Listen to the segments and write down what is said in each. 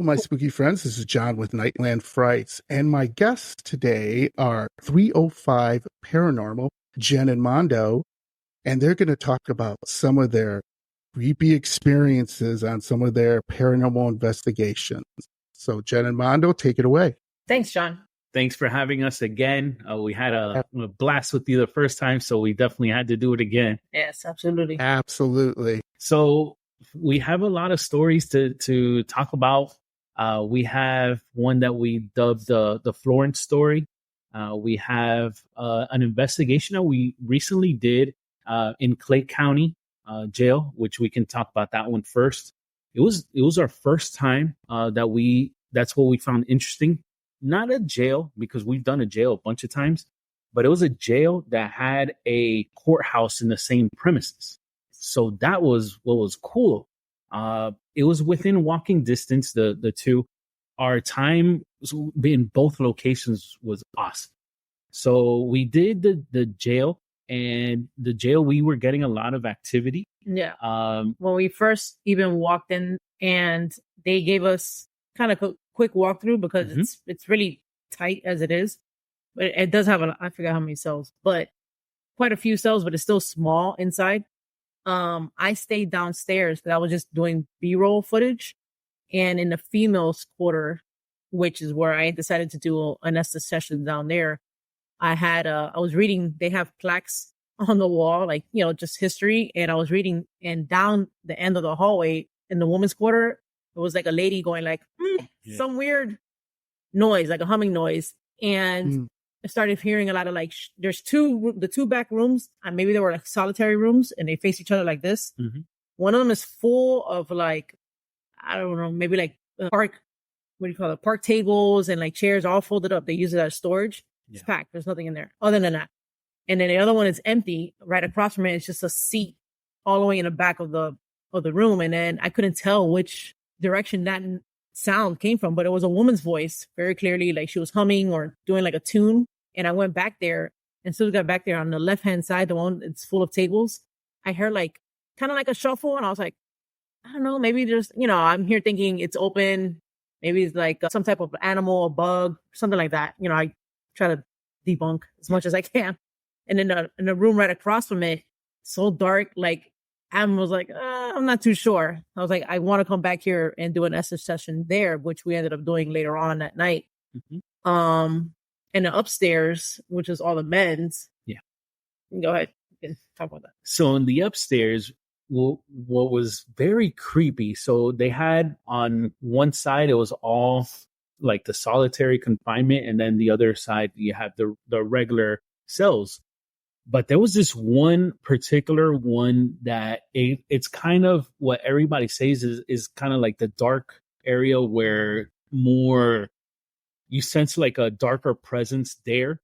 my spooky friends. This is John with Nightland Frights, and my guests today are 305 Paranormal, Jen and Mondo, and they're going to talk about some of their creepy experiences on some of their paranormal investigations. So, Jen and Mondo, take it away. Thanks, John. Thanks for having us again. We had a blast with you the first time, so we definitely had to do it again. Yes, absolutely. Absolutely. So we have a lot of stories to talk about. We have one that we dubbed the Florence story. We have an investigation that we recently did in Clay County jail, which we can talk about that one first. It was our first time that's what we found interesting. Not a jail, because we've done a jail a bunch of times, but it was a jail that had a courthouse in the same premises. So that was what was cool. It was within walking distance, the two. Our time in both locations was awesome. So we did the jail, and the jail, we were getting a lot of activity. Yeah. When we first even walked in, and they gave us kind of a quick walkthrough, because it's really tight as it is. But it does have I forgot how many cells, but quite a few cells, but it's still small inside. I stayed downstairs because I was just doing B-roll footage, and in the females quarter, which is where I decided to do an Estes session down there, I was reading, they have plaques on the wall, like, just history. And I was reading, and down the end of the hallway in the women's quarter, it was like a lady going like, some weird noise, like a humming noise. And I started hearing a lot of like, there's the two back rooms, and maybe they were like solitary rooms, and they face each other like this. One of them is full of like, I don't know, maybe like park tables and like chairs all folded up. They use it as storage. It's packed. There's nothing in there other than that. And then the other one is empty. Right across from it, it's just a seat all the way in the back of the room. And then I couldn't tell which direction that sound came from, but it was a woman's voice very clearly, like she was humming or doing like a tune. And I went back there, and so we got back there on the left-hand side, the one it's full of tables. I heard like kind of like a shuffle, and I was like, I don't know, maybe there's, I'm here thinking it's open. Maybe it's like some type of animal, a bug, something like that. I try to debunk as much as I can. And in the room right across from it, so dark, like I was like, I'm not too sure. I was like, I want to come back here and do an Estes session there, which we ended up doing later on that night. And the upstairs, which is all the men's. Yeah. Go ahead. You can talk about that. So in the upstairs, what was very creepy. So they had on one side, it was all like the solitary confinement. And then the other side, you have the regular cells. But there was this one particular one that it's kind of what everybody says is kind of like the dark area where more you sense like a darker presence there.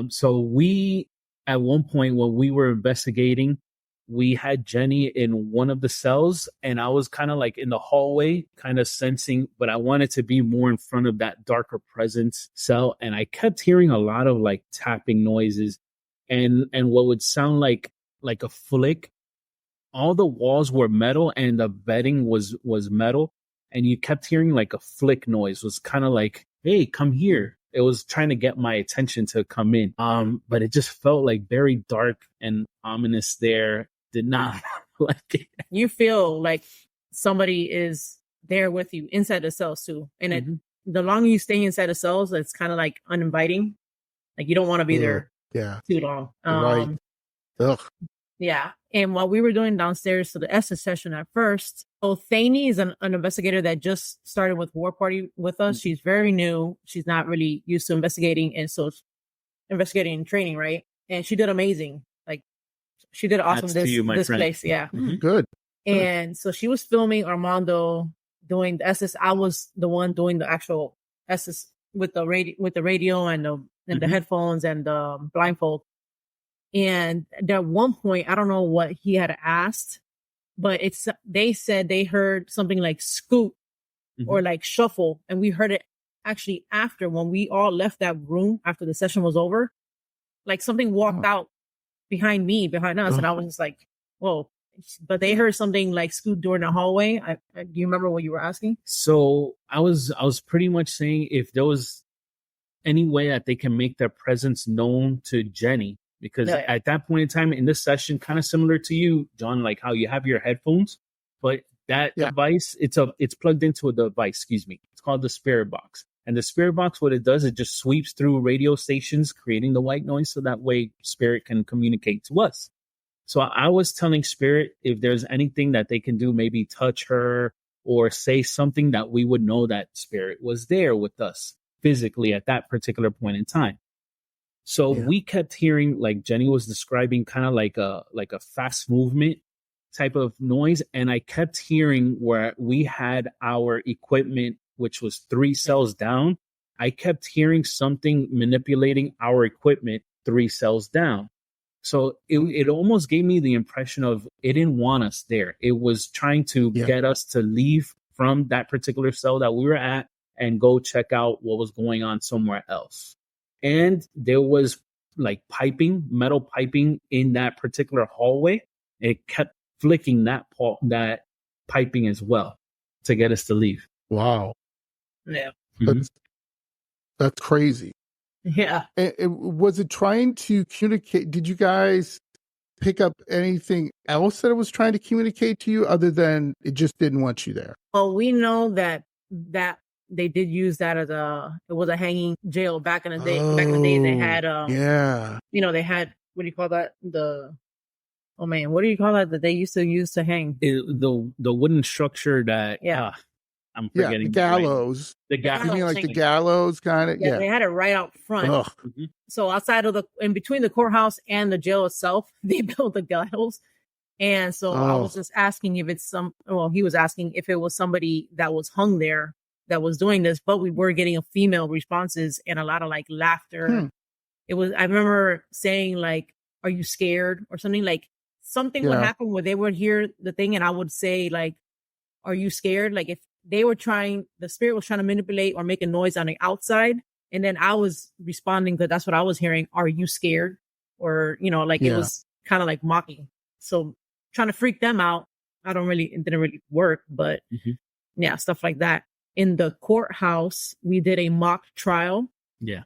So we, at one point when we were investigating, we had Jenny in one of the cells, and I was kind of like in the hallway, kind of sensing, but I wanted to be more in front of that darker presence cell. And I kept hearing a lot of like tapping noises and what would sound like a flick. All the walls were metal and the bedding was metal. And you kept hearing like a flick noise. It was kind of like, hey, come here. It was trying to get my attention to come in. But it just felt like very dark and ominous there. Did not like it. You feel like somebody is there with you inside the cells too. And the longer you stay inside the cells, it's kind of like uninviting. Like you don't want to be there too long. Right. Ugh. Yeah. And while we were doing downstairs to the Estes session at first, so Thani is an investigator that just started with War Party with us. She's very new. She's not really used to investigating. And so investigating and training, right? And she did amazing. Like she did awesome this place. Yeah. Good. And so she was filming Armando doing the Estes. I was the one doing the actual Estes with the radio and the headphones and the blindfold. And at one point, I don't know what he had asked, but they said they heard something like scoot or like shuffle. And we heard it actually after, when we all left that room after the session was over, like something walked out behind us. And I was just like, whoa. but they heard something like scoot during the hallway. Do you remember what you were asking? So I was pretty much saying if there was any way that they can make their presence known to Jenny, because at that point in time in this session, kind of similar to you, John, like how you have your headphones, but that device, it's plugged into a device, excuse me. It's called the spirit box. And the spirit box, what it does, it just sweeps through radio stations, creating the white noise, so that way spirit can communicate to us. So I was telling spirit if there's anything that they can do, maybe touch her or say something that we would know that spirit was there with us physically at that particular point in time. So we kept hearing, like Jenny was describing, kind of like a fast movement type of noise. And I kept hearing where we had our equipment, which was 3 cells down. I kept hearing something manipulating our equipment 3 cells down. So it almost gave me the impression of it didn't want us there. It was trying to get us to leave from that particular cell that we were at and go check out what was going on somewhere else. And there was like metal piping in that particular hallway. It kept flicking that piping as well to get us to leave. Wow. Yeah. That's crazy. Yeah. Was it trying to communicate? Did you guys pick up anything else that it was trying to communicate to you other than it just didn't want you there? Well, we know that they did use that as it was a hanging jail back in the day. Back in the day, they had, they had, what do you call that? What do you call that they used to use to hang? The wooden structure that, I'm forgetting. The gallows. The gallows. You mean like the gallows kind of? Yeah, they had it right out front. So outside of in between the courthouse and the jail itself, they built the gallows. And so I was just asking if it's he was asking if it was somebody that was hung there that was doing this, but we were getting female responses and a lot of like laughter. I remember saying like, are you scared or something? Like something would happen where they would hear the thing and I would say like, are you scared? Like if they were the spirit was trying to manipulate or make a noise on the outside. And then I was responding because that's what I was hearing. Are you scared? Or, it was kind of like mocking. So trying to freak them out. It didn't really work, but stuff like that. In the courthouse, we did a mock trial. Yeah.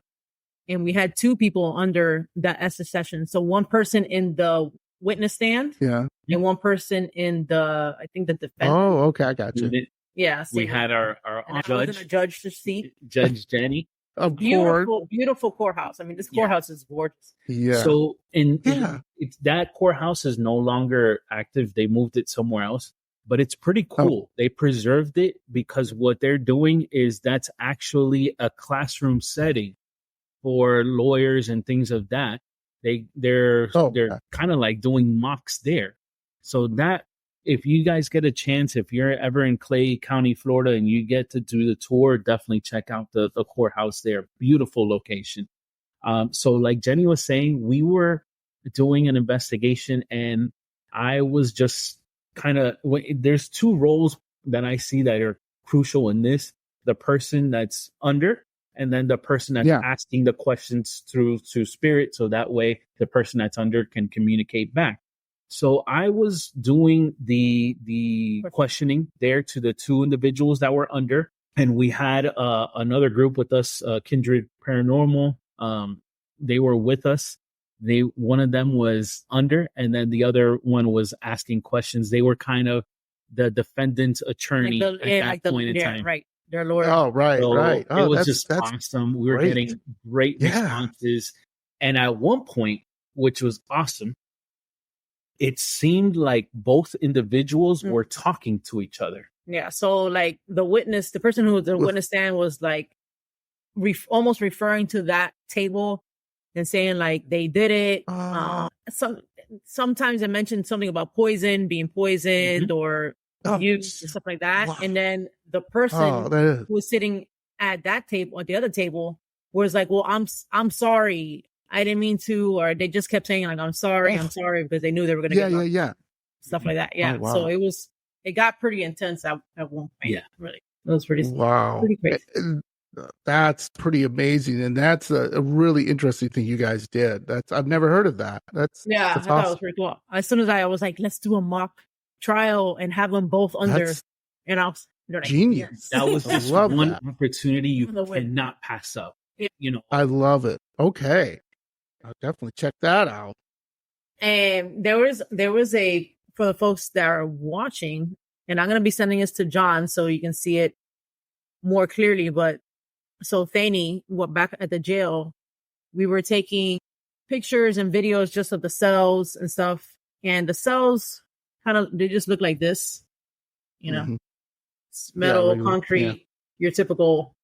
And we had 2 people under the SS session. So one person in the witness stand. Yeah. And one person in the defense. Oh, okay. I got you. Yeah. We had our judge. Was in a judge to see. Judge Jenny. Beautiful courthouse. I mean, this courthouse is gorgeous. Yeah. So it's that courthouse is no longer active. They moved it somewhere else, but it's pretty cool. They preserved it because what they're doing is that's actually a classroom setting for lawyers and things of that. They're kind of like doing mocks there. So that if you guys get a chance, if you're ever in Clay County, Florida, and you get to do the tour, definitely check out the courthouse there. Beautiful location. So like Jenny was saying, we were doing an investigation and I was just there's 2 roles that I see that are crucial in this. The person that's under and then the person that's asking the questions through spirit. So that way the person that's under can communicate back. So I was doing the questioning there to the 2 individuals that were under, and we had another group with us, Kindred Paranormal. They were with us. One of them was under, and then the other one was asking questions. They were kind of the defendant's attorney at that point in time. Right. Their lawyer. Oh, right, so right. It was just awesome. We were getting great responses. And at one point, which was awesome, it seemed like both individuals were talking to each other. Yeah. So like the person who was the witness stand was like almost referring to that table and saying like they did it. Sometimes I mentioned something about being poisoned or abused and stuff like that. Wow. And then the person who was sitting at that table, at the other table, was like, well, I'm sorry. I didn't mean to, or they just kept saying like, I'm sorry, because they knew they were going to get stuff like that. Yeah. Oh, wow. So it got pretty intense at one point. Yeah. Really. It was pretty wow. Pretty crazy. That's pretty amazing, and that's a really interesting thing you guys did. I've never heard of that. That's I thought it was awesome. pretty cool. As soon as I was like, let's do a mock trial and have them both under, That's and they're like, genius. yes. That was I just love one that. opportunity you The win. cannot pass up. You know, I love it. Okay, I'll definitely check that out. And there was a, for the folks that are watching, and I'm going to be sending this to John so you can see it more clearly. But so Thani, back at the jail, we were taking pictures and videos just of the cells and stuff. And the cells they just look like this, you know, it's metal, concrete, your typical.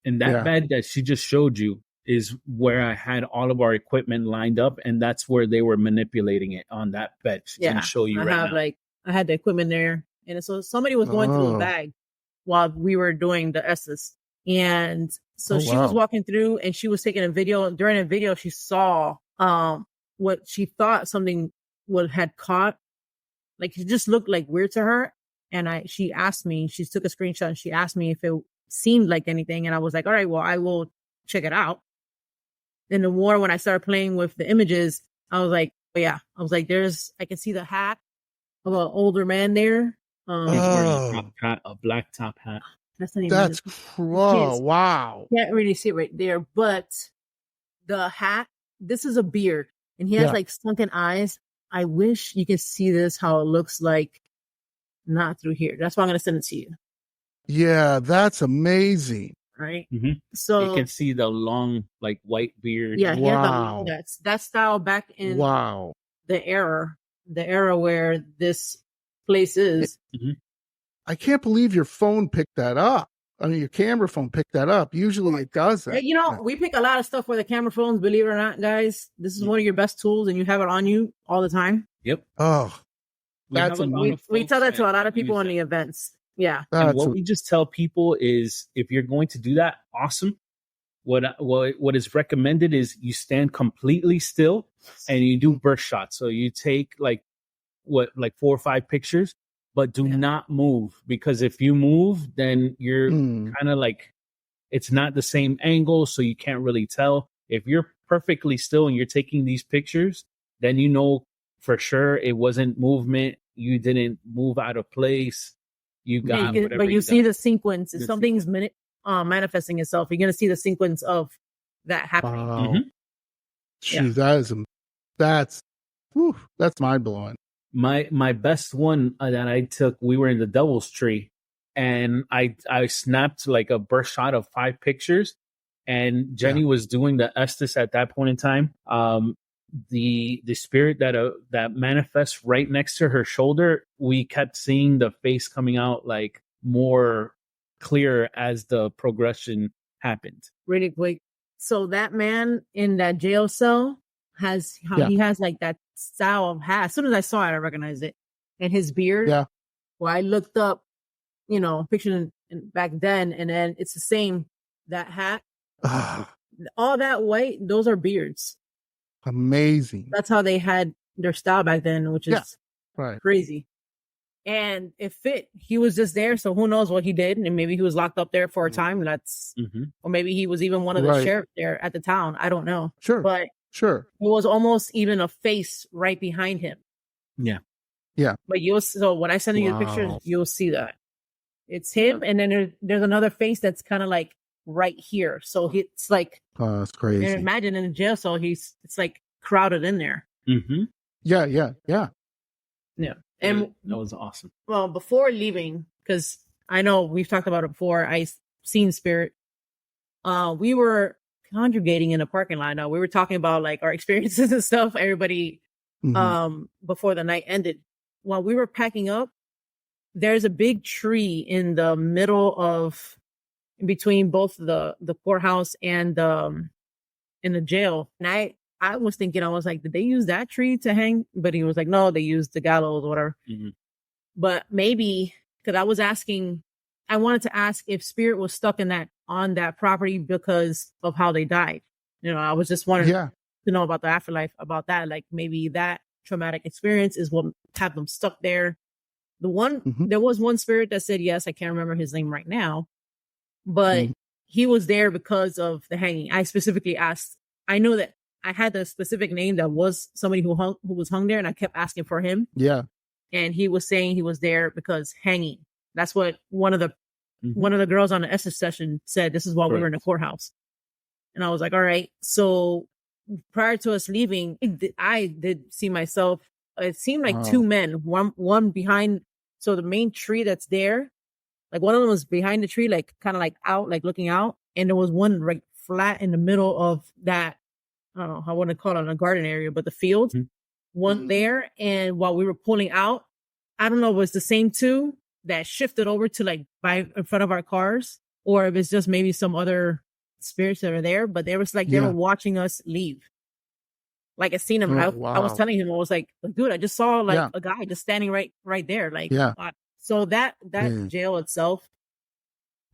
And that bed that she just showed you is where I had all of our equipment lined up, and that's where they were manipulating it on that bed. She's going to show you now. I had the equipment there, and so somebody was going through a bag while we were doing the S's. And so she was walking through, and she was taking a video. During a video, she saw what she thought something had caught. Like, it just looked like weird to her. And she asked me, she took a screenshot, and she asked me if it seemed like anything. And I was like, all right, well, I will check it out. Then the more, when I started playing with the images, I was like, oh, yeah. I was like, I can see the hat of an older man there. He's wearing a black top hat. That's cool. Wow. Can't really see it right there, but the hat, this is a beard, and he has like sunken eyes. I wish you could see this, how it looks like, not through here. That's why I'm going to send it to you. Yeah, that's amazing. Right? Mm-hmm. So you can see the long, like, white beard. Yeah, he had that style back in the era where this place is. I can't believe your phone picked that up. I mean, your camera phone picked that up. Usually it doesn't. You know, we pick a lot of stuff with the camera phones, believe it or not, guys. This is one of your best tools, and you have it on you all the time. Yep. Oh, we tell that to a lot of people in the events. Yeah. And what we just tell people is, if you're going to do that, awesome. What is recommended is you stand completely still and you do burst shots. So you take like 4 or 5 pictures, but do not move, because if you move, then you're kind of like, it's not the same angle, so you can't really tell. If you're perfectly still and you're taking these pictures, then you know for sure it wasn't movement. You didn't move out of place. You got whatever. But you see the sequence. If something's manifesting itself, you're going to see the sequence of that happening. Wow. That's mind blowing. My best one that I took, we were in the Devil's Tree, and I snapped like a burst shot of 5 pictures, and Jenny was doing the Estes at that point in time. The spirit that manifests right next to her shoulder, we kept seeing the face coming out like more clear as the progression happened. Really quick. So that man in that jail cell he has like that style of hat. As soon as I saw it, I recognized it. And his beard. Yeah. Well, I looked up, picture back then, and then it's the same. That hat, all that white, those are beards. Amazing. That's how they had their style back then, which is crazy. And it fit. He was just there, so who knows what he did? And maybe he was locked up there for a time. Or maybe he was even one of the sheriff there at the town. I don't know. Sure, but it was almost even a face right behind him. Yeah. But so when I send you the pictures, you'll see that it's him, and then there's another face that's kind of like right here. So it's like, oh, that's crazy. And imagine in a jail cell, it's like crowded in there. Mm-hmm. Yeah. And that was awesome. Well, before leaving, because I know we've talked about it before, I seen spirit. We were congregating in a parking lot. Now we were talking about like our experiences and stuff. Everybody, before the night ended, while we were packing up, there's a big tree in the middle of, between both the courthouse and in the jail. And I was thinking, I was like, did they use that tree to hang? But he was like, no, they used the gallows or whatever. But maybe, because I wanted to ask if spirit was stuck on that property because of how they died. I was just wondering to know about the afterlife, about that. Like maybe that traumatic experience is what had them stuck there. There was one spirit that said yes. I can't remember his name right now, but he was there because of the hanging. I specifically asked. I know that I had the specific name that was somebody who was hung there, and I kept asking for him. Yeah. And he was saying he was there because hanging. That's what one of the girls on the SS session said. This is while we were in the courthouse. And I was like, all right. So prior to us leaving, I did see myself. It seemed like two men, one behind. So the main tree that's there, like one of them was behind the tree, like kind of like out, like looking out. And there was one right flat in the middle of that. I don't know, I wouldn't call it a garden area, but the field, one there. And while we were pulling out, I don't know if it was the same two that shifted over to like by in front of our cars, or if it's just maybe some other spirits that are there. But there was like, they were watching us leave. Like I seen him. I was telling him, I was like, dude, I just saw like a guy just standing right there. Like, so that jail itself,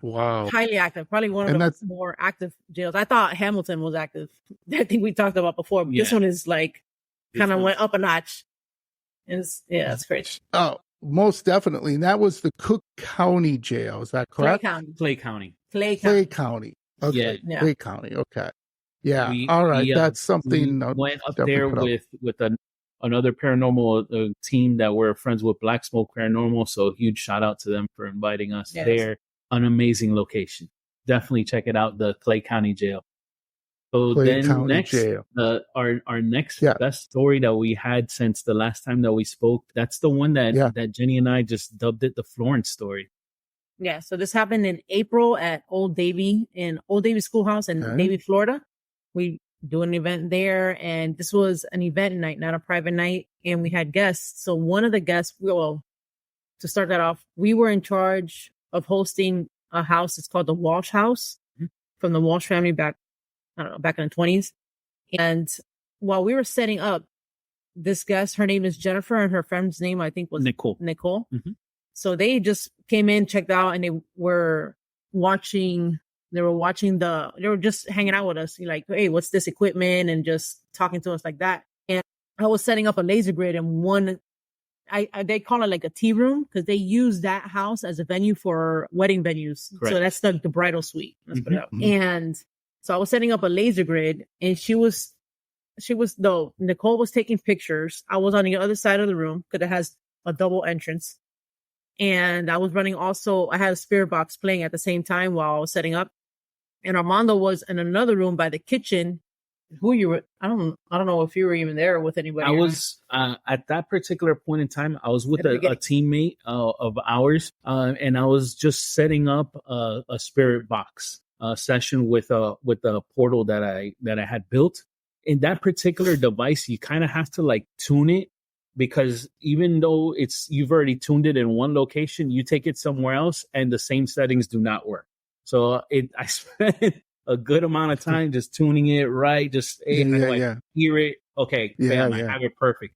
highly active. Probably one of the more active jails. I thought Hamilton was active. I think we talked about before. But this one is like kind of went up a notch. It's crazy. Oh, most definitely. And that was the Cook County Jail. Is that correct? Clay County. Okay. Clay County. Okay. Yeah. All right. That's something. We went up there with another paranormal team that we're friends with, Black Smoke Paranormal. So huge shout out to them for inviting us there. An amazing location. Definitely check it out. The Clay County Jail. So Clay then County next, Jail. Our next best story that we had since the last time that we spoke. That's the one that Jenny and I just dubbed it the Florence story. Yeah. So this happened in April at Old Davie Schoolhouse in Davie, Florida. We do an event there, and this was an event night, not a private night. And we had guests. So one of the guests, to start that off, we were in charge of hosting a house. It's called the Walsh House from the Walsh family back in the 20s. And while we were setting up, this guest, her name is Jennifer, and her friend's name, I think, was Nicole. Mm-hmm. So they just came in, checked out, and they were just hanging out with us. Like, hey, what's this equipment? And just talking to us like that. And I was setting up a laser grid, and they call it like a tea room, because they use that house as a venue for wedding venues. Correct. So that's the bridal suite. Let's put it out. And so I was setting up a laser grid, and Nicole was taking pictures. I was on the other side of the room because it has a double entrance. And I was running I had a spirit box playing at the same time while I was setting up. And Armando was in another room by the kitchen. I don't know if you were even there with anybody. I was at that particular point in time. I was with a teammate of ours, and I was just setting up a spirit box session with a portal that I had built. In that particular device, you kind of have to like tune it, because even though you've already tuned it in one location, you take it somewhere else, and the same settings do not work. So I spent a good amount of time just tuning it right. Just hear it. Okay, bam, I have it perfect.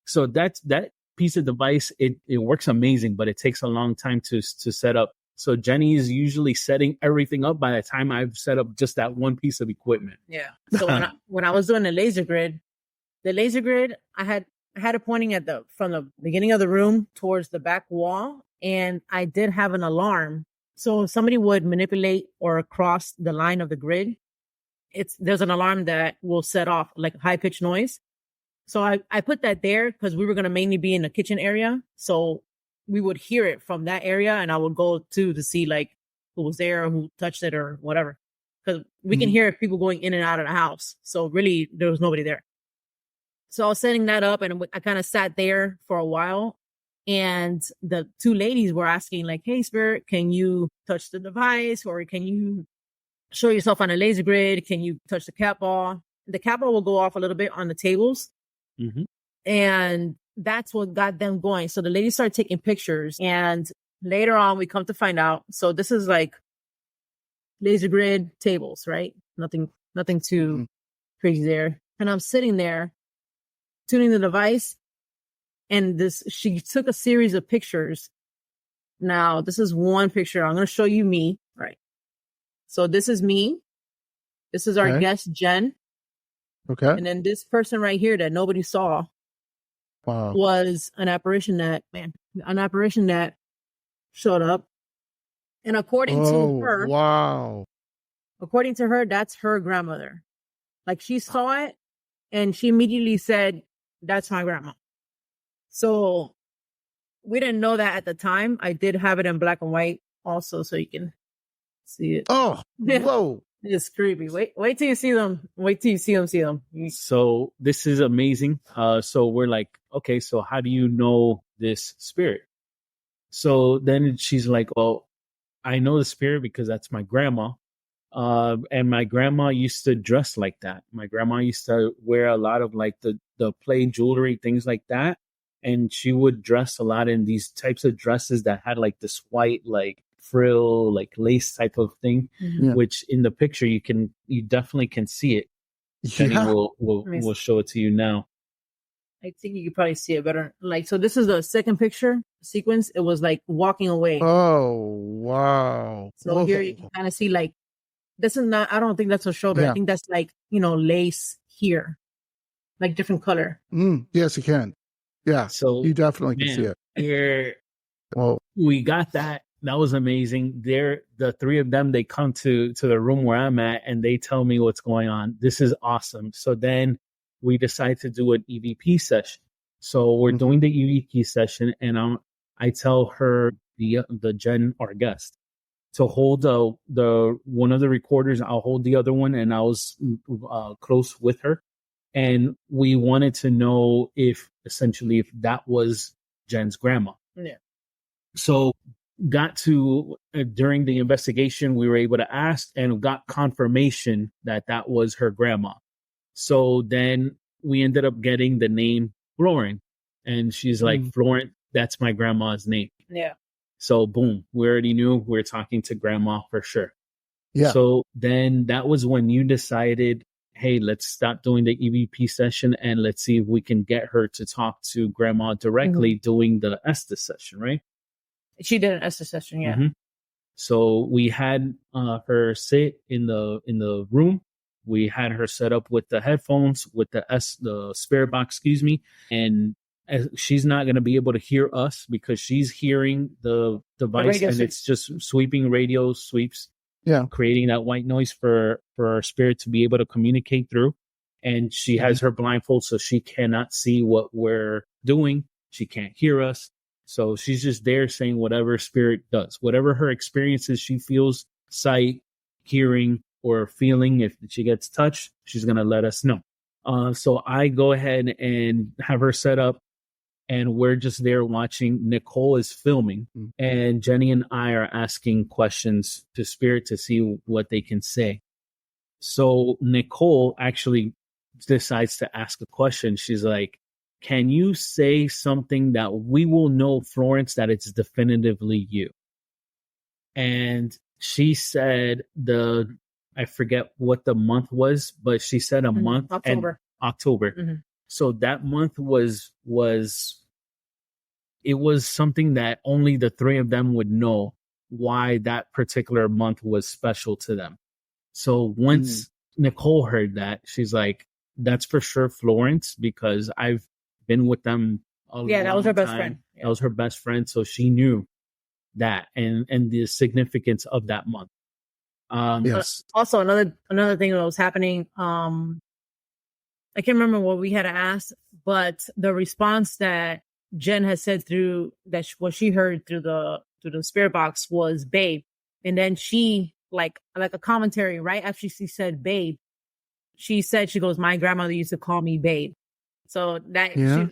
So that piece of device, it works amazing, but it takes a long time to set up. So Jenny is usually setting everything up by the time I've set up just that one piece of equipment. Yeah. So when I was doing the laser grid, I had it pointing from the beginning of the room towards the back wall, and I did have an alarm. So if somebody would manipulate or cross the line of the grid, there's an alarm that will set off like high pitched noise. So I put that there because we were going to mainly be in the kitchen area. So we would hear it from that area, and I would go to see like who was there, who touched it or whatever. Because we can hear people going in and out of the house. So really there was nobody there. So I was setting that up, and I kind of sat there for a while. And the two ladies were asking like, hey, Spirit, can you touch the device, or can you show yourself on a laser grid? Can you touch the cat ball? The cat ball will go off a little bit on the tables. Mm-hmm. And that's what got them going. So the ladies started taking pictures, and later on we come to find out. So this is like laser grid tables, right? Nothing too crazy there. And I'm sitting there tuning the device. And she took a series of pictures. Now, this is one picture. I'm going to show you me. Right. So this is me. This is our guest, Jen. Okay. And then this person right here that nobody saw was an apparition that showed up. And according to her, according to her, that's her grandmother. Like she saw it and she immediately said, that's my grandma. So we didn't know that at the time. I did have it in black and white also, so you can see it. Oh, whoa. It's creepy. Wait till you see them. Wait till you see them. So this is amazing. So we're like, okay, so how do you know this spirit? So then she's like, well, I know the spirit because that's my grandma. And my grandma used to dress like that. My grandma used to wear a lot of like the plain jewelry, things like that. And she would dress a lot in these types of dresses that had like this white, like frill, like lace type of thing, which in the picture you definitely can see it. Jenny will show it to you now. I think you could probably see it better. Like, so this is the second picture sequence. It was like walking away. Oh, wow. So here you can kind of see like, this is not, I don't think that's a shoulder. I think that's like, lace here, like different color. Yes, you can. Yeah. So you definitely can see it. Here, we got that. That was amazing. The three of them, they come to the room where I'm at and they tell me what's going on. This is awesome. So then we decide to do an EVP session. So we're doing the EVP session and I tell her, the Jen, our guest, to hold the one of the recorders. I'll hold the other one, and I was close with her. And we wanted to know if that was Jen's grandma. Yeah. So got to, during the investigation, we were able to ask and got confirmation that was her grandma. So then we ended up getting the name Florence. And she's like, Florence, that's my grandma's name. Yeah. So boom, we already knew we were talking to grandma for sure. Yeah. So then that was when you decided, hey, let's stop doing the EVP session and let's see if we can get her to talk to grandma directly doing the Estes session, right? She did an Estes session, yeah. So we had her sit in the room. We had her set up with the headphones, with the spirit box, and she's not going to be able to hear us because she's hearing the device and it's just sweeping radio sweeps. Yeah. Creating that white noise for our spirit to be able to communicate through. And she has her blindfold, so she cannot see what we're doing. She can't hear us. So she's just there saying whatever spirit does, whatever her experiences, she feels sight, hearing, or feeling. If she gets touched, she's going to let us know. So I go ahead and have her set up. And we're just there watching. Nicole is filming, and Jenny and I are asking questions to spirit to see what they can say. So Nicole actually decides to ask a question. She's like, can you say something that we will know, Florence, that it's definitively you? And she said I forget what the month was, but she said a month. October. So that month was something that only the three of them would know why that particular month was special to them. So once Nicole heard that, she's like, that's for sure Florence, because I've been with them that was her best friend. Yeah. That was her best friend. So she knew that and the significance of that month. Yes. Also, another thing that was happening, I can't remember what we had asked, but the response that Jen has said through that what she heard through the spirit box was babe. And then she like a commentary right after she said babe, she goes, my grandmother used to call me babe. So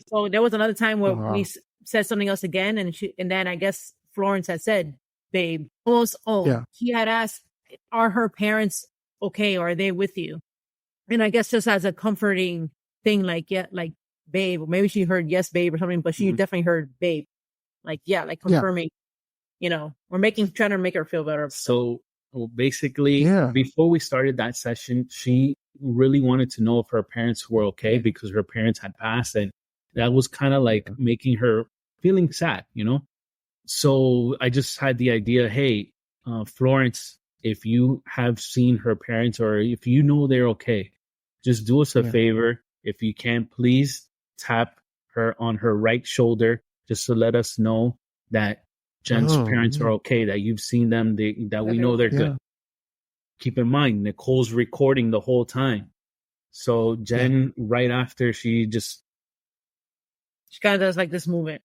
so there was another time where we said something else again. And then I guess Florence had said babe. He had asked, are her parents okay? Or are they with you? And I guess just as a comforting thing, like, yeah, like babe, maybe she heard yes, babe or something, but she definitely heard babe. Like, yeah, like confirming, we're trying to make her feel better. So basically, before we started that session, she really wanted to know if her parents were okay because her parents had passed. And that was kind of like making her feeling sad, So I just had the idea, hey, Florence, if you have seen her parents or if you know they're okay, just do us a favor. If you can, please tap her on her right shoulder just to let us know that Jen's parents are okay, that you've seen them, that we know they're good. keep in mind, Nicole's recording the whole time. So Jen, right after she kind of does like this movement,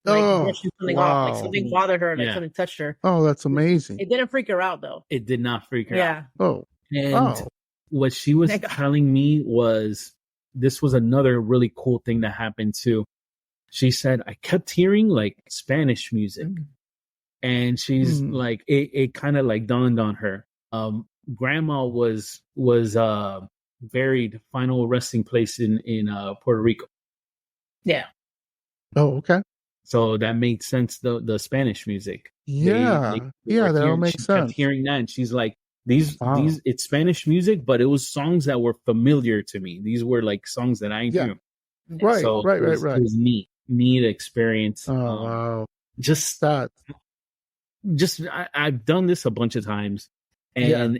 like brushing something off, like something bothered her, like something touched her. Oh, that's amazing. It didn't freak her out though. It did not freak her out. Oh. And what she was telling me was, this was another really cool thing that happened too. She said, I kept hearing like Spanish music. And she's like, it kind of like dawned on her. Grandma was buried, final resting place in Puerto Rico. Yeah. Oh, okay. So that made sense. The Spanish music. Yeah. That all makes sense. She kept hearing that, and she's like, these it's Spanish music, but it was songs that were familiar to me. These were like songs that I knew. Right. So right. It was neat experience. Oh, wow. Just that. I've done this a bunch of times, and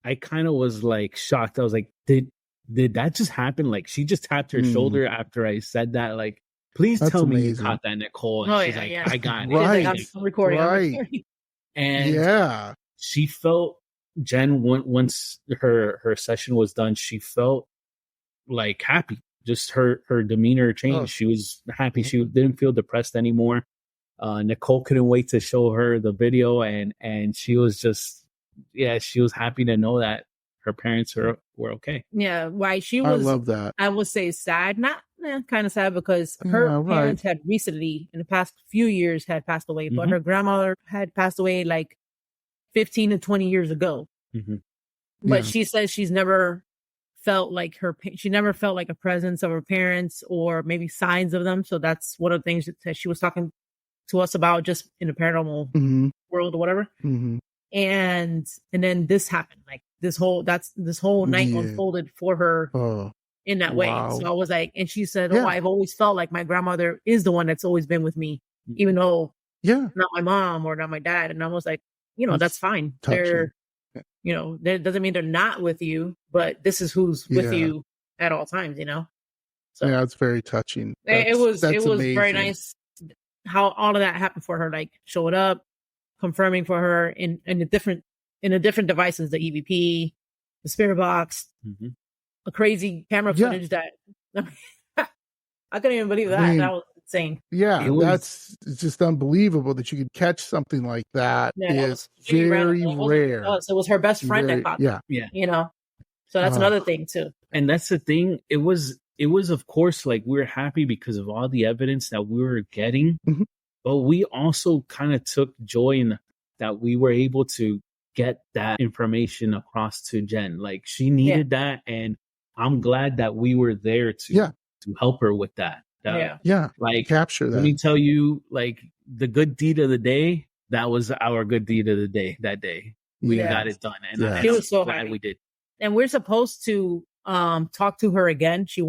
I kind of was like shocked. I was like, did that just happen? Like, she just tapped her shoulder after I said that. Like, please tell me you caught that, Nicole. And she's like, I got it. Right. Like, I'm recording. Right. And she felt, Jen, once her session was done, she felt like happy. Just her demeanor changed. She was happy. She didn't feel depressed anymore. Nicole couldn't wait to show her the video, and she was just, she was happy to know that her parents were okay. Yeah, right. She was. I love that. I would say sad, not kind of sad, because her parents had recently, in the past few years, had passed away, but her grandmother had passed away like 15 to 20 years ago. But she says she's never felt like she never felt like a presence of her parents, or maybe signs of them. So that's one of the things that she was talking to us about, just in the paranormal world or whatever. And then this happened, like this whole night unfolded for her in that way. So I was like, and she said, I've always felt like my grandmother is the one that's always been with me, even though not my mom or not my dad. And I was like, that's fine. They're, that doesn't mean they're not with you, but this is who's with you at all times, So it's very touching. It was amazing. very nice how all of that happened for her, like showed up, confirming for her in the different devices, the EVP, the spirit box, a crazy camera footage that I couldn't even believe that. I mean, that was insane. Yeah, that's just unbelievable that you could catch something like that. It's very rare. It was her best friend that caught it. So that's another thing too. And that's the thing. It was of course, like, we were happy because of all the evidence that we were getting, but we also kind of took joy in that we were able to get that information across to Jen. Like, she needed that, and I'm glad that we were there to help her with that. Like, capture that. Let me tell you, like, the good deed of the day, that was our good deed of the day that day. We got it done, and she was so glad happy. we did. And we're supposed to talk to her again. We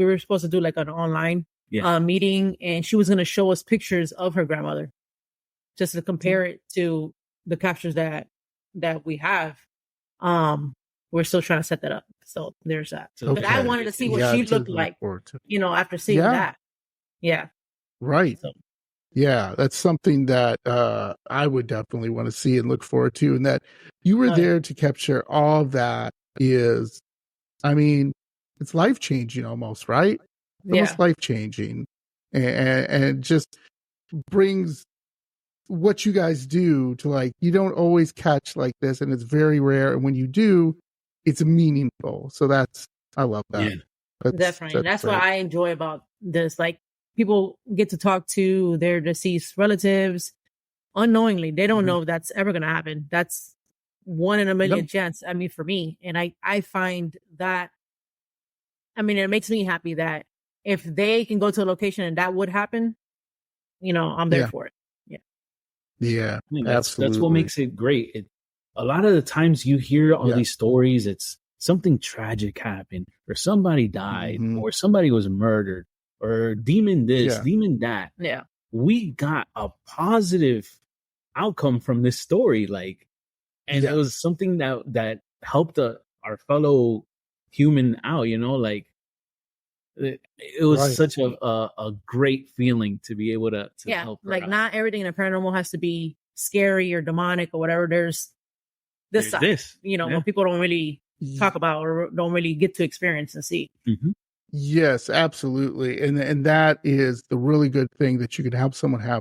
were supposed to do like an online meeting, and she was going to show us pictures of her grandmother just to compare it to the captures that we have. We're still trying to set that up. So there's that. But I wanted to see what she looked like, after seeing that. Yeah. Right. So. Yeah, that's something that I would definitely want to see and look forward to. And that you were there to capture all that is, I mean, it's life-changing almost, right? Almost life-changing. And just brings what you guys do to, like, you don't always catch like this, and it's very rare. And when you do, it's meaningful. So I love that. Yeah. Definitely. That's what I enjoy about this. Like, people get to talk to their deceased relatives unknowingly. They don't know if that's ever going to happen. That's 1 in a million chance. I mean, for me, and I find that, I mean, it makes me happy that if they can go to a location and that would happen, I'm there for it. Yeah, I mean, absolutely. That's what makes it great. A lot of the times you hear all these stories, it's something tragic happened, or somebody died, or somebody was murdered, or demon this, demon that. Yeah. We got a positive outcome from this story. Like, and it was something that helped our fellow human out, like, it was such a great feeling to be able to help her like out. Not everything in the paranormal has to be scary or demonic or whatever. There's this side. This, what people don't really talk about or don't really get to experience and see. Mm-hmm. Yes, absolutely. And that is the really good thing, that you can help someone have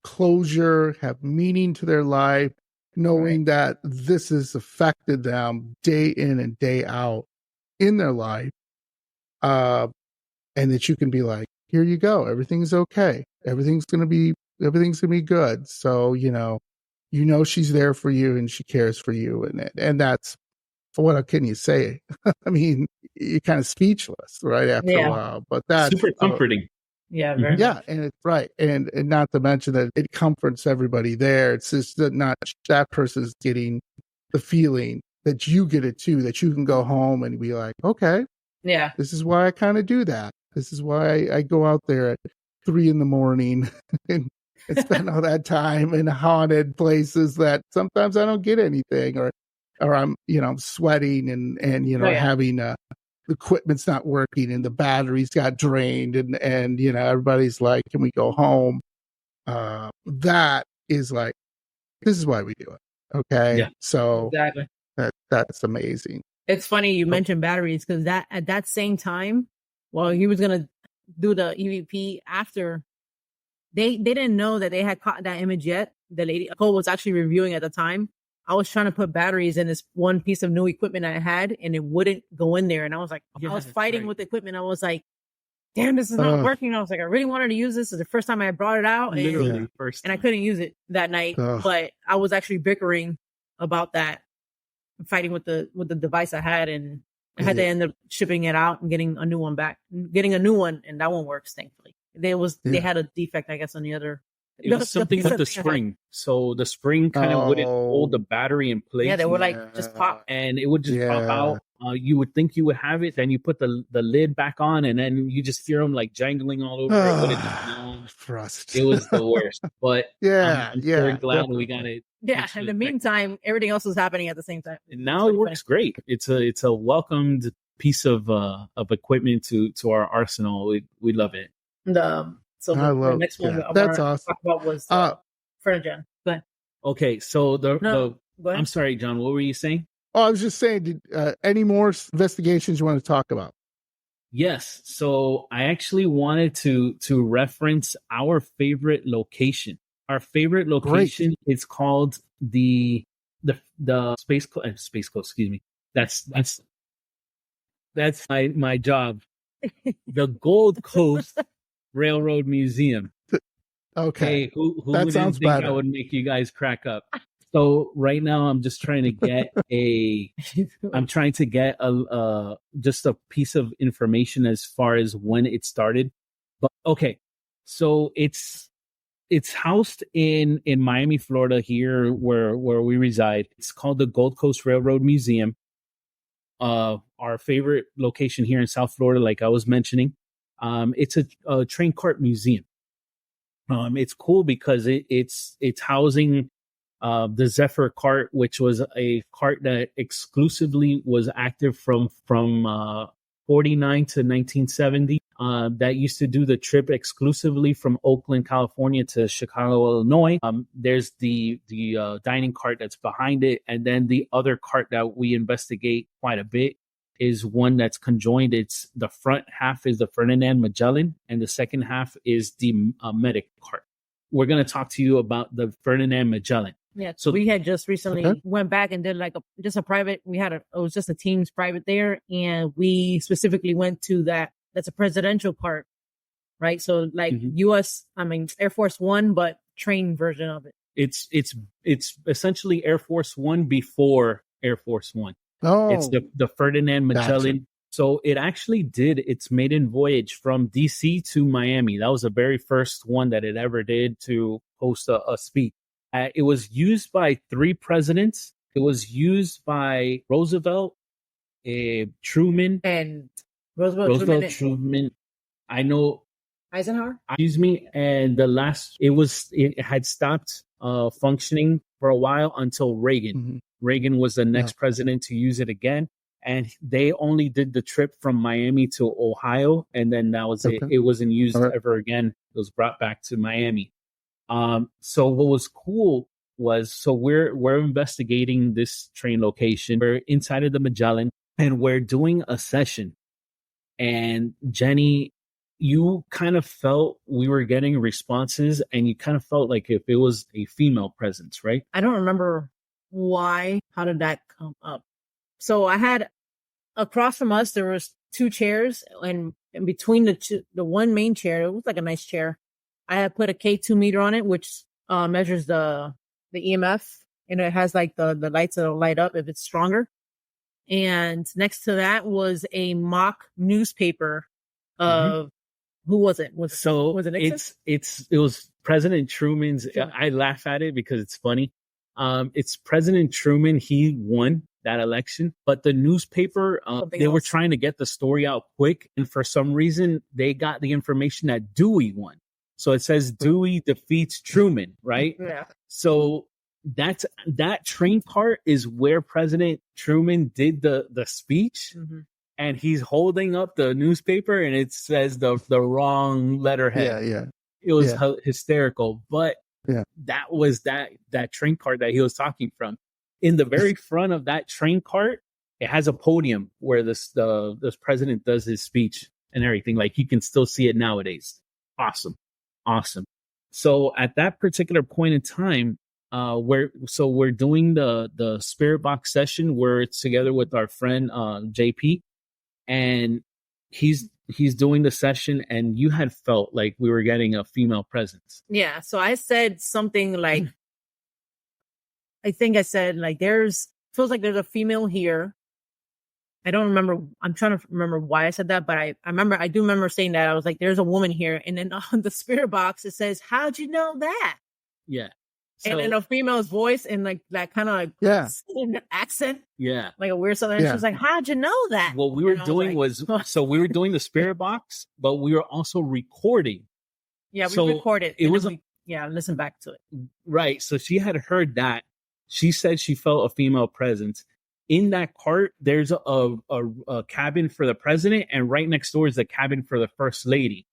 closure, have meaning to their life, knowing that this has affected them day in and day out in their life. And that you can be like, here you go. Everything's okay. Everything's going to be good. So, she's there for you and she cares for you. And that's, what can you say? I mean, you're kind of speechless right after a while, but that's super comforting. Yeah, very much. And it's right. And not to mention that it comforts everybody there. It's just that not that person's getting the feeling that you get it too, that you can go home and be like, okay, yeah, this is why I kind of do that. This is why I go out there at 3 a.m. and spend all that time in haunted places that sometimes I don't get anything, or I'm, sweating and having the equipment's not working and the batteries got drained and everybody's like, can we go home? That is like, this is why we do it. Okay. Yeah. So exactly. That's amazing. It's funny you mentioned batteries, because that at that same time, while he was gonna do the EVP after, they didn't know that they had caught that image yet. The lady Cole was actually reviewing at the time. I was trying to put batteries in this one piece of new equipment I had, and it wouldn't go in there. And I was like, I was fighting with the equipment. I was like, damn, this is not working. I was like, I really wanted to use this. It's the first time I brought it out. Literally and I couldn't use it that night. But I was actually bickering about that, fighting with the device I had, and I had to end up shipping it out and getting a new one back, and that one works, thankfully. They had a defect, I guess, on the other. It was something with the spring. So the spring kind of wouldn't hold the battery in place. Yeah, they would just pop. And it would just pop out. You would think you would have it, then you put the lid back on, and then you just hear them like jangling all over. It was the worst. But I'm very glad we got it. Yeah, in the meantime, everything else was happening at the same time. And now it works great. It's a welcomed piece of equipment to our arsenal. We love it. So the next one that's awesome. Talk about was Furniture. Go ahead. Okay, so I'm sorry, John. What were you saying? Oh, I was just saying, any more investigations you want to talk about? Yes. So I actually wanted to reference our favorite location. Our favorite location is called the Space Coast. Excuse me. That's my job. The Gold Coast Railroad Museum. Okay. Hey, who that didn't sounds think better. I would make you guys crack up? So right now I'm just trying to get just a piece of information as far as when it started. But okay. So it's housed in Miami, Florida, here where we reside. It's called the Gold Coast Railroad Museum. Our favorite location here in South Florida, like I was mentioning. It's a train cart museum. It's cool because it's housing the Zephyr cart, which was a cart that exclusively was active from 49 to 1970. That used to do the trip exclusively from Oakland, California to Chicago, Illinois. There's the dining cart that's behind it, and then the other cart that we investigate quite a bit is one that's conjoined. It's the front half is the Ferdinand Magellan, and the second half is the medic cart. We're going to talk to you about the Ferdinand Magellan. Yeah, so we had just recently went back and did like just a private. It was just a team's private there, and we specifically went to that. That's a presidential cart, right? So like Air Force One, but train version of it. It's essentially Air Force One before Air Force One. Oh, it's the Ferdinand Magellan. Gotcha. So it actually did its maiden voyage from DC to Miami. That was the very first one that it ever did to host a speech. It was used by 3 presidents. It was used by Roosevelt, Truman, and Truman. I know Eisenhower. Excuse me. And the last, it had stopped functioning for a while until Reagan. Mm-hmm. Reagan was the next president to use it again. And they only did the trip from Miami to Ohio. And then that was it. It wasn't used ever again. It was brought back to Miami. So what was cool was, so we're investigating this train location. We're inside of the Magellan and we're doing a session. And Jenny, you kind of felt we were getting responses and you kind of felt like if it was a female presence, right? I don't remember how did that come up? So I had across from us, there was 2 chairs, and in between the one main chair, it was like a nice chair. I had put a K2 meter on it, which measures the EMF, and it has like the lights that'll light up if it's stronger. And next to that was a mock newspaper of who was it? Was it Nixon? It was President Truman's. Sure. I laugh at it because it's funny. It's President Truman. He won that election, but the newspaper, they were trying to get the story out quick. And for some reason, they got the information that Dewey won. So it says Dewey defeats Truman, right? Yeah. So that train part is where President Truman did the speech. Mm-hmm. And he's holding up the newspaper and it says the wrong letterhead. Yeah. It was hysterical, but that was that train cart that he was talking from. In the very front of that train cart, it has a podium where this president does his speech and everything. Like you can still see it nowadays. Awesome. So at that particular point in time, we're doing the spirit box session where it's together with our friend JP, and he's doing the session, and you had felt like we were getting a female presence. Yeah. So I said something like, I think I said like, feels like there's a female here. I don't remember. I'm trying to remember why I said that, but I do remember saying that. I was like, there's a woman here. And then on the spirit box, it says, how'd you know that? Yeah. So, and in a female's voice and like that kind of like accent. Yeah. Like a weird southern. Yeah. She was like, how'd you know that? What we were doing was we were doing the spirit box, but we were also recording. Yeah, we recorded. It was listen back to it. Right. So she had heard that. She said she felt a female presence. In that cart, there's a cabin for the president, and right next door is the cabin for the first lady.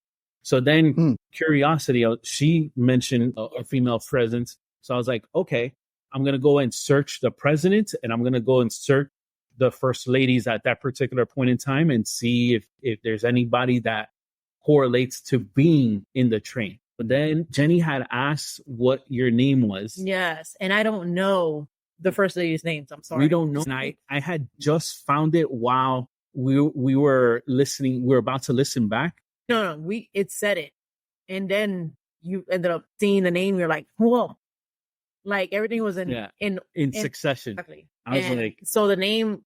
So then curiosity, she mentioned a female presence. So I was like, okay, I'm going to go and search the president, and I'm going to go and search the first ladies at that particular point in time and see if there's anybody that correlates to being in the train. But then Jenny had asked what your name was. Yes. And I don't know the first lady's names. I'm sorry. We don't know. And I had just found it while we were listening. We were about to listen back. No, it said it. And then you ended up seeing the name. You're like, whoa. Like everything was in succession. Exactly. I was like, so the name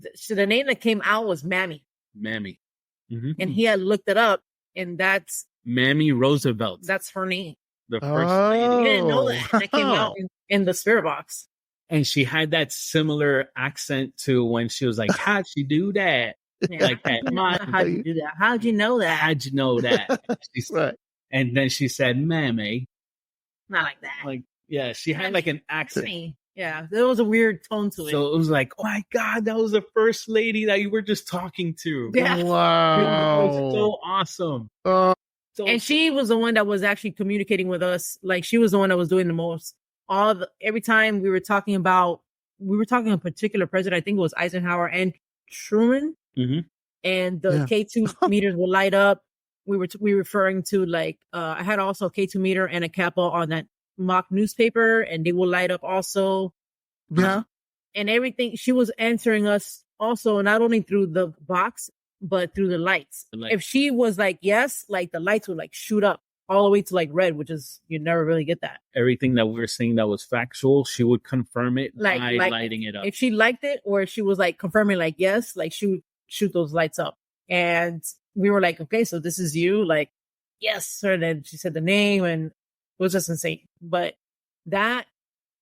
that came out was Mammy. Mm-hmm. And he had looked it up, and that's Mammy Roosevelt. That's her name. The first lady. You didn't know that. That came out in the spirit box. And she had that similar accent to when she was like, how'd she do that? Yeah. Like that. How'd you do that? How'd you know that? How'd you know that? Right. And then she said, Mammy. Not like that. Like, yeah, she had like an accent. Yeah, there was a weird tone to it. So it was like, oh my God, that was the first lady that you were just talking to. Yeah. Wow. It was so awesome. And she was the one that was actually communicating with us. Like she was the one that was doing the most. Every time we were talking a particular president. I think it was Eisenhower and Truman. Mm-hmm. And the K2 meters would light up. We were referring to like I had also a K2 meter and a kappa on that mock newspaper, and they will light up also. Yeah. And everything, she was answering us also, not only through the box, but through the lights. If she was like, yes, like the lights would like shoot up all the way to like red, which is, you never really get that. Everything that we were saying that was factual, she would confirm it by lighting it up. If she liked it, or if she was like confirming like, yes, like she would shoot those lights up. And we were like, okay, so this is you, like, yes. And then she said the name, and it was just insane. But that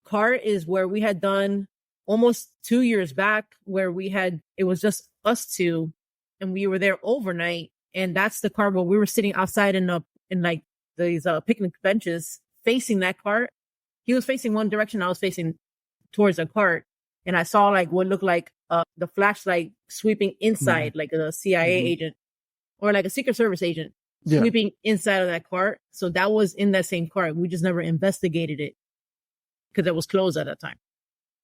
cart is where we had done almost 2 years back, where it was just us two, and we were there overnight. And that's the cart where we were sitting outside in like these picnic benches facing that cart. He was facing one direction, I was facing towards the cart, and I saw like what looked like the flashlight sweeping inside, like a CIA agent or like a Secret Service agent sweeping inside of that cart. So that was in that same cart. We just never investigated it. because it was closed at that time.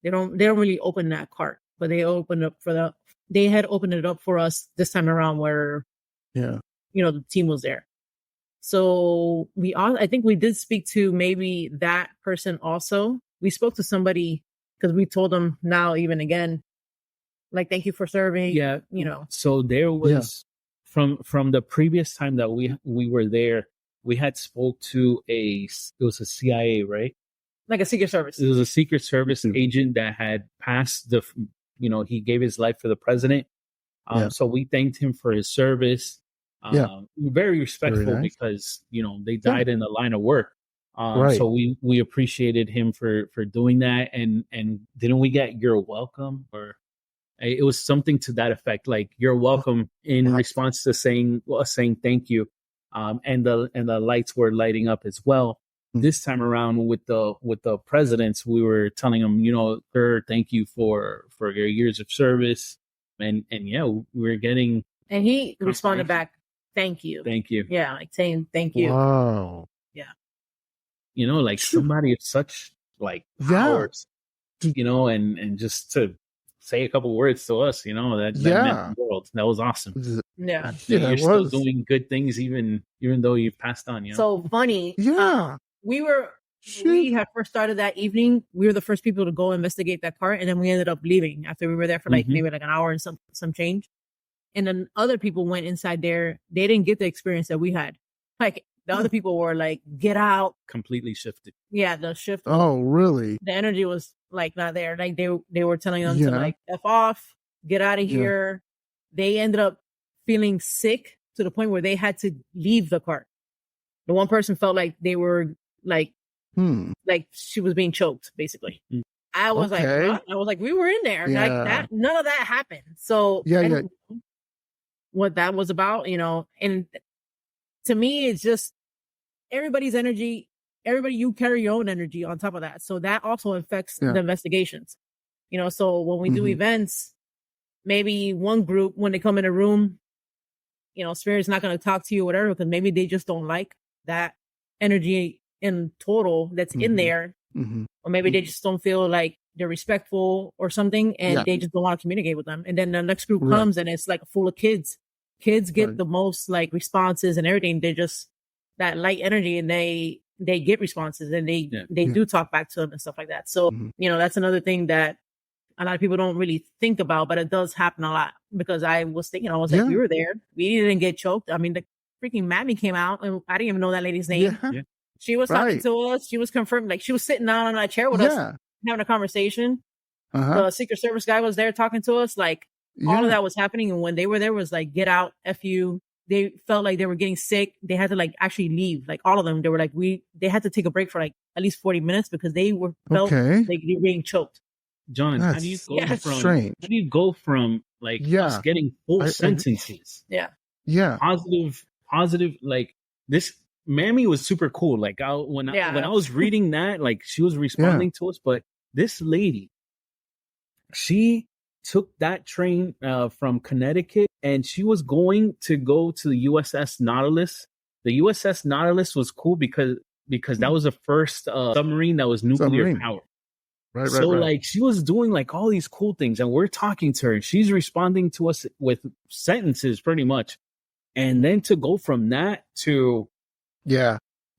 They don't really open that cart, but they had opened it up for us this time around where, the team was there. So I think we did speak to maybe that person also. We spoke to somebody because we told them now, even again, like, thank you for serving. Yeah. So there was from the previous time that we were there, we had spoke to it was a CIA, right? Like a Secret Service. It was a Secret Service agent that had passed he gave his life for the president. So we thanked him for his service. Very respectful, very nice. Because they died in the line of work. Right. So we appreciated him for doing that, and didn't we get "You're welcome," or it was something to that effect, like "You're welcome" in response to saying thank you, and the lights were lighting up as well. This time around with the presidents, we were telling them, sir, thank you for your years of service, and we're getting. And he responded back, thank you. Thank you. Yeah, like saying thank you. Wow. Yeah. Like somebody of such powers, and just to say a couple words to us, that meant the world. That was awesome. Yeah. You're still doing good things even though you passed on, So funny. Yeah. We had first started that evening. We were the first people to go investigate that cart, and then we ended up leaving after we were there for maybe an hour and some change. And then other people went inside there. They didn't get the experience that we had. Like, the other people were like, get out. Completely shifted. Yeah, the shift. Oh, really? The energy was like not there. Like they were telling them to like F off, get out of here. They ended up feeling sick to the point where they had to leave the cart. The one person felt like they were like she was being choked, basically. I was like, what? I was like, we were in there. Like that, none of that happened. So I don't know what that was about, and to me, it's just everybody's energy. Everybody, you carry your own energy on top of that. So that also affects the investigations. So when we do events, maybe one group, when they come in a room, Spirit's not going to talk to you or whatever, because maybe they just don't like that energy in total that's in there. Or maybe they just don't feel like they're respectful or something, and they just don't want to communicate with them. And then the next group comes and it's like full of kids. Kids get the most like responses and everything. They're just that light energy, and they get responses, and they do talk back to them and stuff like that. So, that's another thing that a lot of people don't really think about, but it does happen a lot, because I was thinking, like, we were there. We didn't get choked. I mean, the freaking Mammy came out, and I didn't even know that lady's name. Yeah. She was talking to us. She was confirmed. Like, she was sitting down on that chair with us, having a conversation. The Secret Service guy was there talking to us. Like, all of that was happening. And when they were there was like, get out, F you. They felt like they were getting sick. They had to like actually leave. Like, all of them, they were like, they had to take a break for like at least 40 minutes because they felt like they were being choked. John, how do you go from like us getting full sentences? Positive, like this Mammy was super cool. Like when I was reading that, like she was responding to us, but this lady, she took that train from Connecticut, and she was going to go to the USS Nautilus. The USS Nautilus was cool because that was the first submarine that was nuclear powered. Right. Like she was doing like all these cool things, and we're talking to her, and she's responding to us with sentences pretty much. And then to go from that to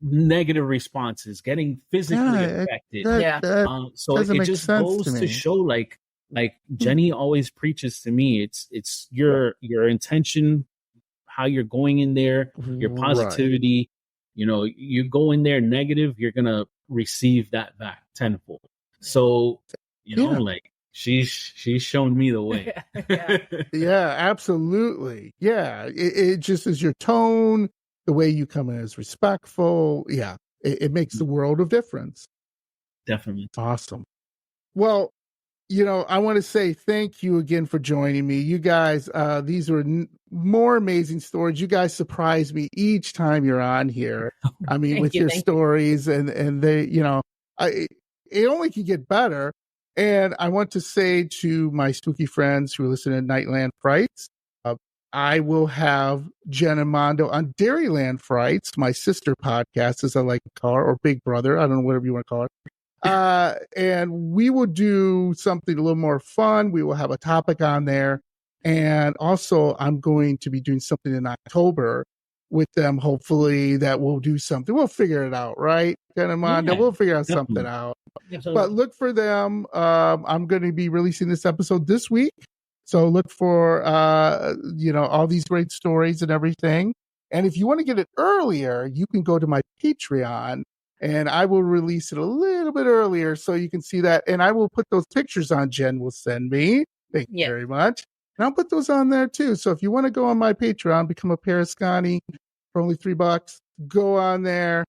negative responses, getting physically affected. So it just goes to show like Jenny always preaches to me, it's your intention, how you're going in there, your positivity. You go in there negative, you're gonna receive that back tenfold. So like she's shown me the way. Absolutely. It just is your tone, the way you come in as respectful. It makes the world of difference. Definitely. Awesome. Well, I want to say thank you again for joining me. You guys, these were more amazing stories. You guys surprise me each time you're on here. I mean, with your stories, and they, it only can get better. And I want to say to my spooky friends who listen to Nightland Frights, I will have Jen and Mondo on Dairyland Frights, my sister podcast, as I like to call her, or Big Brother. I don't know, whatever you want to call it. And we will do something a little more fun. We will have a topic on there. And also, I'm going to be doing something in October with them, hopefully, that we'll do something. We'll figure it out, right? Jen and Mondo, Yeah, we'll figure out definitely. something out. Absolutely. But look for them. I'm going to be releasing this episode this week. So look for, all these great stories and everything. And if you want to get it earlier, you can go to my Patreon and I will release it a little bit earlier so you can see that. And I will put those pictures on Jen will send me. Thank you very much. And I'll put those on there too. So if you want to go on my Patreon, become a Parascani for only $3, go on there.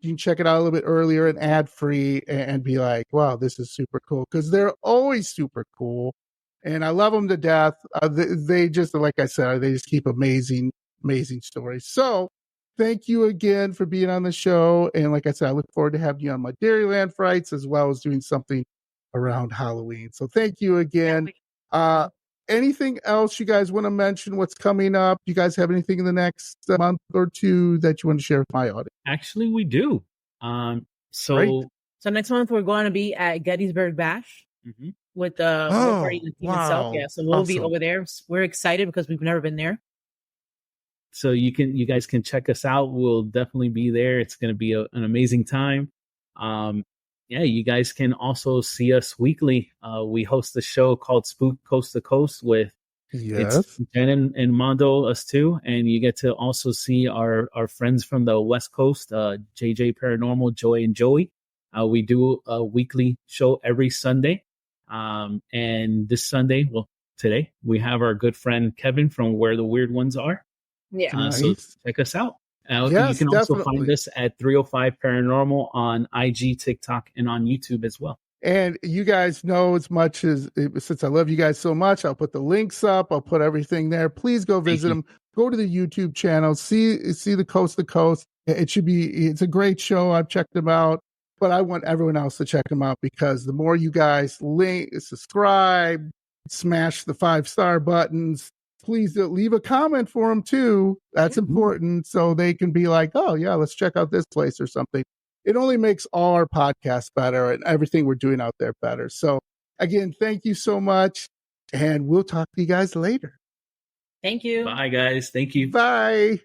You can check it out a little bit earlier and ad free and be like, wow, this is super cool. Because they're always super cool. And I love them to death. They just, like I said, they just keep amazing stories. So thank you again for being on the show. And like I said, I look forward to having you on my Dairyland Frights as well as doing something around Halloween. So thank you again. Anything else you guys want to mention? What's coming up? Do you guys have anything in the next month or two that you want to share with my audience? Actually, we do. Great. So next month we're going to be at Gettysburg Bash with the party and the team itself. Yeah, so we'll be over there. We're excited because we've never been there. So you guys can check us out. We'll definitely be there. It's going to be an amazing time. You guys can also see us weekly. We host a show called Spook Coast to Coast with it's Jen and Mondo, us too. And you get to also see our friends from the West Coast, JJ Paranormal, Joy and Joey. We do a weekly show every Sunday. And this Sunday, well, today, we have our good friend Kevin from Where the Weird Ones Are. Yeah. So check us out. Yes, you can also definitely find us at 305 Paranormal on IG, TikTok, and on YouTube as well. And you guys know as much as, since I love you guys so much, I'll put the links up. I'll put everything there. Please go visit them. Go to the YouTube channel. See the Coast to Coast. It's a great show. I've checked them out, but I want everyone else to check them out because the more you guys subscribe, smash the 5-star buttons, please leave a comment for them too. That's important. So they can be like, oh yeah, let's check out this place or something. It only makes all our podcasts better and everything we're doing out there better. So again, thank you so much. And we'll talk to you guys later. Thank you. Bye guys. Thank you. Bye.